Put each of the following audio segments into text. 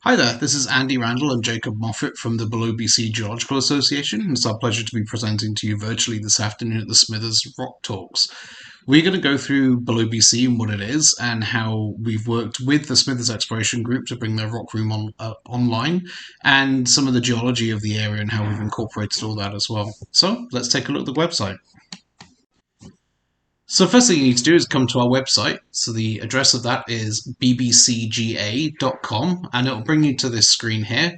Hi there, this is Andy Randall and Jacob Moffat from the BelowBC Geological Association. It's our pleasure to be presenting to you virtually this afternoon at the Smithers Rock Talks. We're going to go through BelowBC and what it is and how we've worked with the Smithers Exploration Group to bring their rock room online and some of the geology of the area and how we've incorporated all that as well. So let's take a look at the website. So first thing you need to do is come to our website. So the address of that is bbcga.com and it'll bring you to this screen here.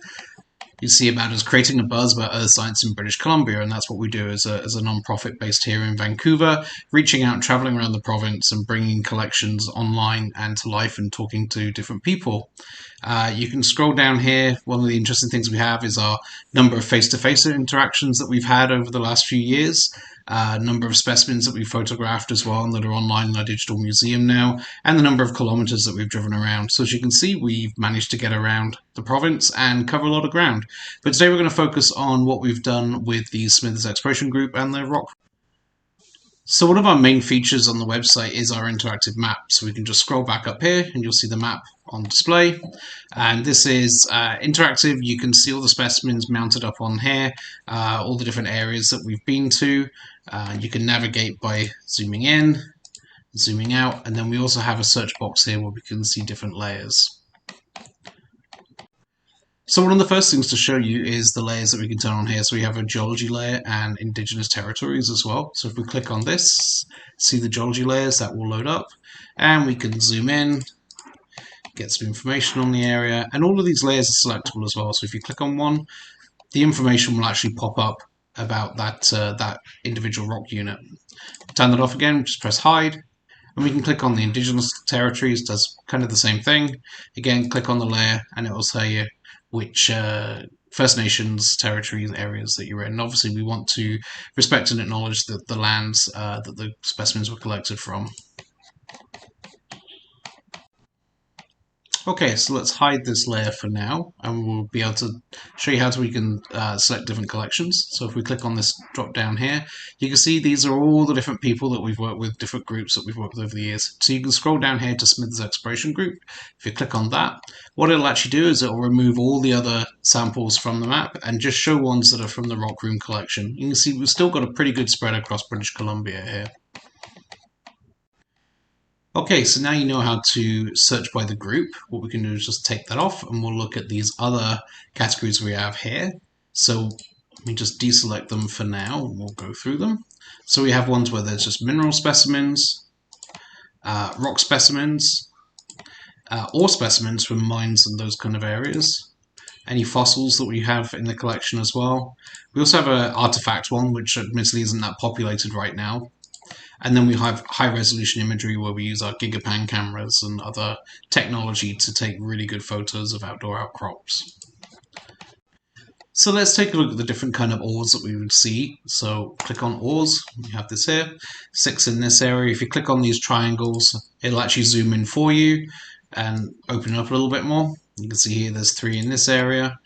You see about us creating a buzz about earth science in British Columbia, and that's what we do as a non-profit based here in Vancouver, reaching out and traveling around the province and bringing collections online and to life and talking to different people. You can scroll down here. One of the interesting things we have is our number of face-to-face interactions that we've had over the last few years. Number of specimens that we've photographed as well and that are online in our digital museum now, and the number of kilometers that we've driven around. So as you can see, we've managed to get around the province and cover a lot of ground. But today we're going to focus on what we've done with the Smithers Exploration Group and their rock. So one of our main features on the website is our interactive map. So we can just scroll back up here and you'll see the map on display. And this is interactive. You can see all the specimens mounted up on here, all the different areas that we've been to. You can navigate by zooming in, zooming out, and then we also have a search box here where we can see different layers. So one of the first things to show you is the layers that we can turn on here. So we have a geology layer and indigenous territories as well. So if we click on this, see the geology layers, that will load up. And we can zoom in, get some information on the area. And all of these layers are selectable as well. So if you click on one, the information will actually pop up about that individual rock unit. Turn that off again, just press hide. And we can click on the indigenous territories, does kind of the same thing. Again, click on the layer and it will tell you which First Nations territories areas that you're in. And obviously we want to respect and acknowledge the lands that the specimens were collected from. Okay, so let's hide this layer for now, and we'll be able to show you how we can select different collections. So if we click on this drop down here, you can see these are all the different people that we've worked with, different groups that we've worked with over the years. So you can scroll down here to Smithers Exploration Group. If you click on that, what it'll actually do is it'll remove all the other samples from the map and just show ones that are from the rock room collection. You can see we've still got a pretty good spread across British Columbia here. Okay, so now you know how to search by the group. What we can do is just take that off and we'll look at these other categories we have here. So let me just deselect them for now and we'll go through them. So we have ones where there's just mineral specimens, rock specimens, ore specimens from mines and those kind of areas. Any fossils that we have in the collection as well. We also have an artifact one, which admittedly isn't that populated right now. And then we have high-resolution imagery where we use our gigapan cameras and other technology to take really good photos of outdoor outcrops. So let's take a look at the different kind of ores that we would see. So click on ores, we have this here, 6 in this area. If you click on these triangles, it'll actually zoom in for you and open up a little bit more. You can see here there's 3 in this area.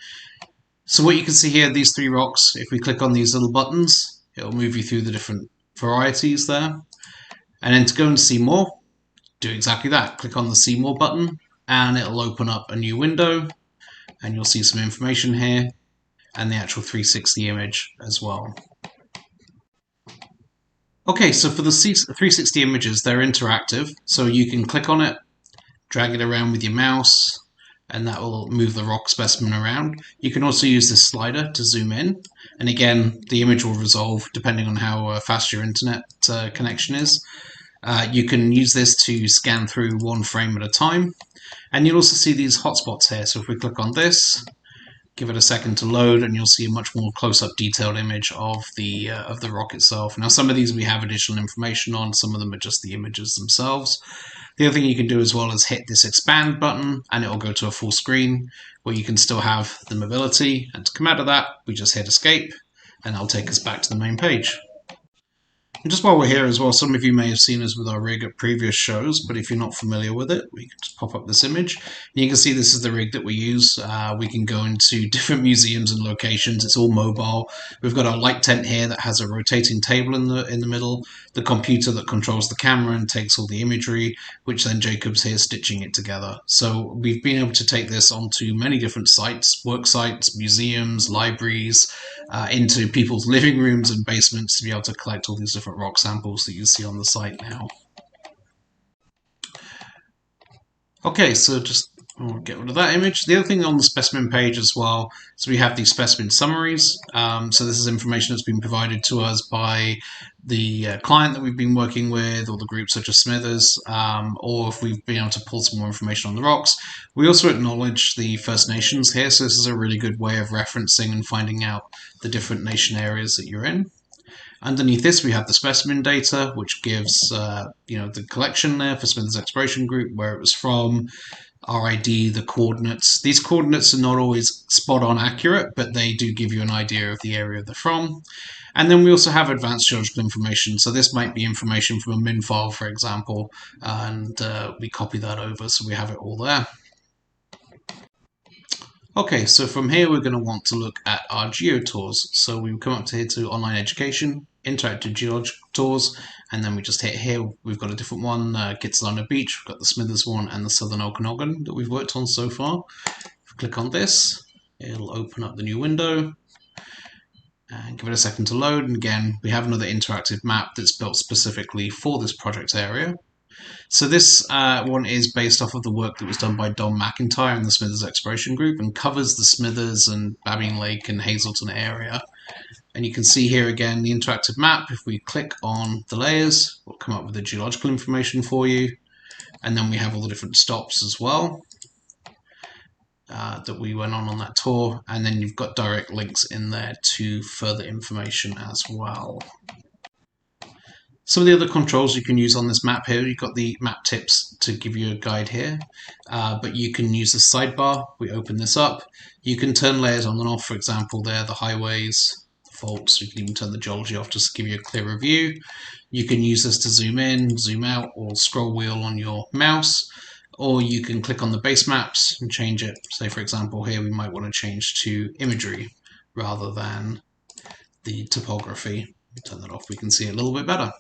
So what you can see here, these 3 rocks, if we click on these little buttons, it'll move you through the different varieties there. And then to go and see more, do exactly that. Click on the see more button and it'll open up a new window and you'll see some information here and the actual 360 image as well. Okay, so for the 360 images, they're interactive. So you can click on it, drag it around with your mouse, and that will move the rock specimen around. You can also use this slider to zoom in. And again, the image will resolve depending on how fast your internet connection is. You can use this to scan through one frame at a time. And you'll also see these hotspots here. So if we click on this, give it a second to load, and you'll see a much more close-up detailed image of the rock itself. Now, some of these we have additional information on. Some of them are just the images themselves. The other thing you can do as well is hit this expand button and it will go to a full screen where you can still have the mobility, and to come out of that we just hit escape and that'll take us back to the main page. And just while we're here as well, some of you may have seen us with our rig at previous shows, but if you're not familiar with it, we can just pop up this image. And you can see this is the rig that we use. We can go into different museums and locations. It's all mobile. We've got our light tent here that has a rotating table in the middle, the computer that controls the camera and takes all the imagery, which then Jacob's here stitching it together. So we've been able to take this onto many different sites, work sites, museums, libraries, into people's living rooms and basements to be able to collect all these different rock samples that you see on the site now. Okay, so just I'll get rid of that image. The other thing on the specimen page as well, so we have these specimen summaries. So this is information that's been provided to us by the client that we've been working with, or the group such as Smithers, or if we've been able to pull some more information on the rocks. We also acknowledge the First Nations here, so this is a really good way of referencing and finding out the different nation areas that you're in. Underneath this, we have the specimen data, which gives the collection there for Smithers Exploration Group, where it was from, RID, the coordinates. These coordinates are not always spot on accurate, but they do give you an idea of the area they're from. And then we also have advanced geological information. So this might be information from a min file, for example, and we copy that over so we have it all there. Okay, so from here we're going to want to look at our geotours. So we come up to here to online education, interactive geological tours, and then we just hit here. We've got a different one, Gippsland Beach, we've got the Smithers one and the Southern Okanagan that we've worked on so far. If we click on this, it'll open up the new window and give it a second to load. And again, we have another interactive map that's built specifically for this project area. So this one is based off of the work that was done by Don McIntyre and the Smithers Exploration Group and covers the Smithers and Babine Lake and Hazelton area. And you can see here again the interactive map. If we click on the layers, we'll come up with the geological information for you. And then we have all the different stops as well that we went on that tour. And then you've got direct links in there to further information as well. Some of the other controls you can use on this map here, you've got the map tips to give you a guide here, but you can use the sidebar. We open this up. You can turn layers on and off, for example, there, the highways, the faults. You can even turn the geology off just to give you a clearer view. You can use this to zoom in, zoom out, or scroll wheel on your mouse, or you can click on the base maps and change it. Say, for example, here we might want to change to imagery rather than the topography. Turn that off, we can see it a little bit better.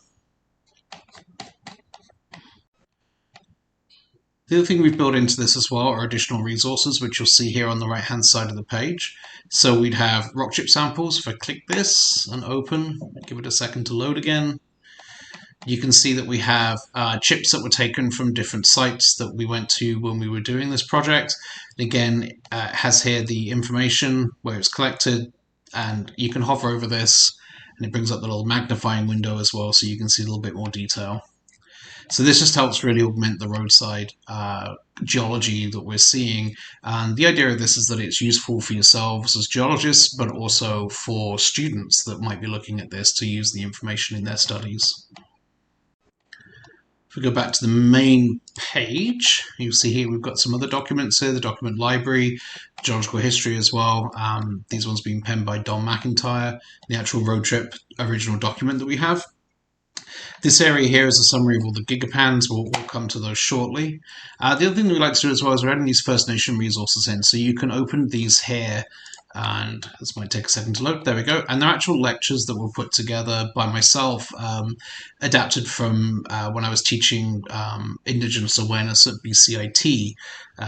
The other thing we've built into this as well are additional resources, which you'll see here on the right-hand side of the page. So we'd have rock chip samples. If I click this and open, give it a second to load again, you can see that we have chips that were taken from different sites that we went to when we were doing this project. And again, it has here the information where it's collected, and you can hover over this, and it brings up the little magnifying window as well, so you can see a little bit more detail. So this just helps really augment the roadside geology that we're seeing. And the idea of this is that it's useful for yourselves as geologists, but also for students that might be looking at this to use the information in their studies. If we go back to the main page, you'll see here we've got some other documents here, the document library, geological history as well. These ones being penned by Don McIntyre, the actual road trip original document that we have. This area here is a summary of all the gigapans. We'll come to those shortly. The other thing we like to do as well is we're adding these First Nation resources in. So you can open these here, and this might take a second to load. There we go. And they're actual lectures that were put together by myself, adapted from when I was teaching Indigenous Awareness at BCIT.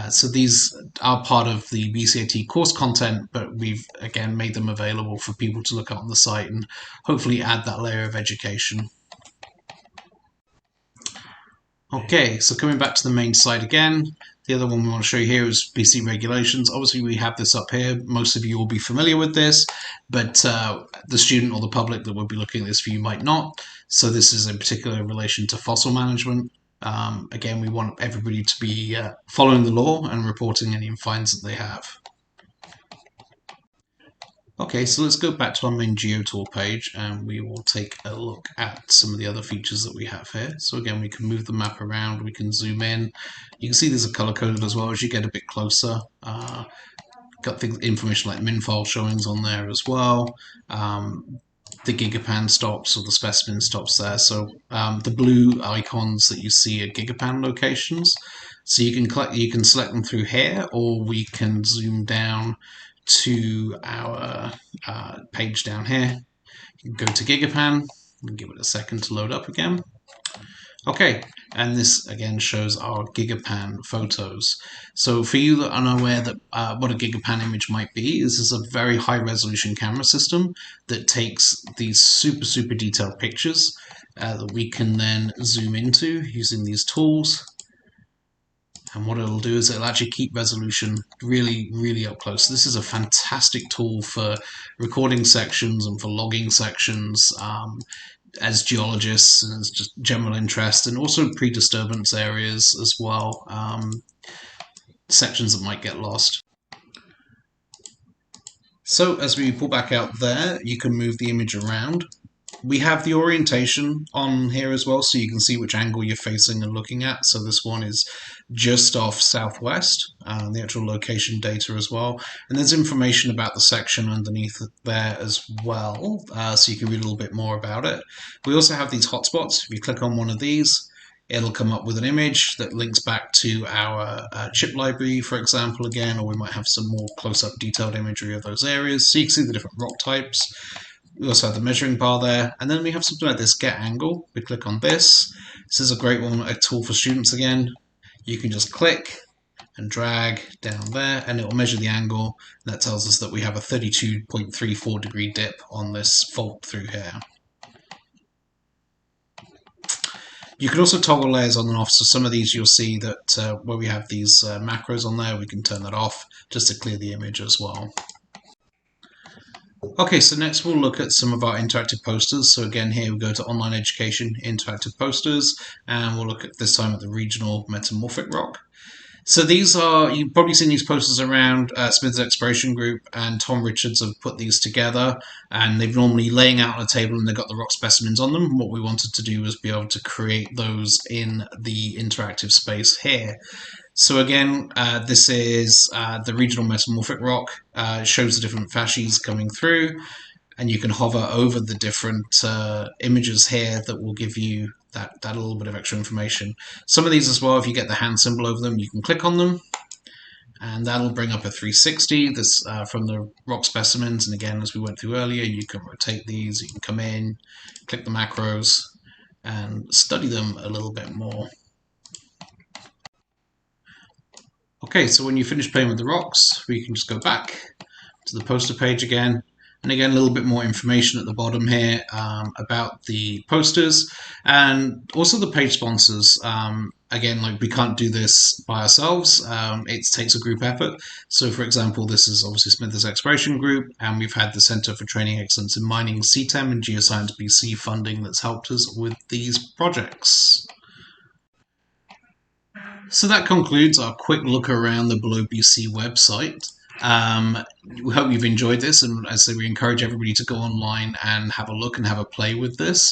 So these are part of the BCIT course content, but we've, again, made them available for people to look at on the site and hopefully add that layer of education. Okay, so coming back to the main site again, the other one we want to show you here is BC regulations. Obviously, we have this up here. Most of you will be familiar with this, but the student or the public that will be looking at this view might not. So this is in particular in relation to fossil management. Again, we want everybody to be following the law and reporting any fines that they have. Okay, so let's go back to our main GeoTour page and we will take a look at some of the other features that we have here. So again, we can move the map around, we can zoom in. You can see these are color-coded as well as you get a bit closer. Got things, information like min file showings on there as well. the gigapan stops or the specimen stops there. So the blue icons that you see are gigapan locations. So you can select them through here, or we can zoom down to our page down here. You can go to gigapan and give it a second to load up again. Okay, and this again shows our gigapan photos. So for you that are unaware that what a gigapan image might be, this is a very high resolution camera system that takes these super detailed pictures that we can then zoom into using these tools. And what it'll do is it'll actually keep resolution really up close. So this is a fantastic tool for recording sections and for logging sections. As geologists and as just general interest, and also pre-disturbance areas as well, sections that might get lost. So as we pull back out there, you can move the image around. We have the orientation on here as well, so you can see which angle you're facing and looking at. So this one is just off southwest, the actual location data as well. And there's information about the section underneath there as well, so you can read a little bit more about it. We also have these hotspots. If you click on one of these, it'll come up with an image that links back to our chip library, for example, again, or we might have some more close-up detailed imagery of those areas. So you can see the different rock types. We also have the measuring bar there, and then we have something like this get angle. We click on this. This is a great one, a tool for students again. You can just click and drag down there, and it will measure the angle. That tells us that we have a 32.34 degree dip on this fault through here. You can also toggle layers on and off, so some of these you'll see that where we have these macros on there, we can turn that off just to clear the image as well. Okay, so next we'll look at some of our interactive posters. So again, here we go to online education, interactive posters, and we'll look at this time at the regional metamorphic rock. So these are, you've probably seen these posters around. Smith's Exploration Group and Tom Richards have put these together, and they've normally laying out on a table and they've got the rock specimens on them. What we wanted to do was be able to create those in the interactive space here. So again, this is the regional metamorphic rock. It shows the different fascies coming through, and you can hover over the different images here that will give you that little bit of extra information. Some of these as well, if you get the hand symbol over them, you can click on them, and that'll bring up a 360 this from the rock specimens. And again, as we went through earlier, you can rotate these, you can come in, click the macros, and study them a little bit more. Okay, so when you finish playing with the rocks, we can just go back to the poster page again. And again, a little bit more information at the bottom here about the posters and also the page sponsors. Again, like we can't do this by ourselves. It takes a group effort. So for example, this is obviously Smith's Exploration Group, and we've had the Centre for Training Excellence in Mining, CTEM, and Geoscience BC funding that's helped us with these projects. So that concludes our quick look around the BelowBC website. We hope you've enjoyed this, and as I say, we encourage everybody to go online and have a look and have a play with this.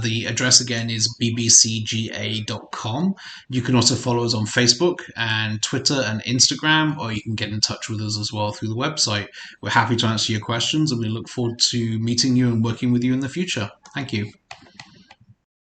The address again is bbcga.com. You can also follow us on Facebook and Twitter and Instagram, or you can get in touch with us as well through the website. We're happy to answer your questions, and we look forward to meeting you and working with you in the future. Thank you.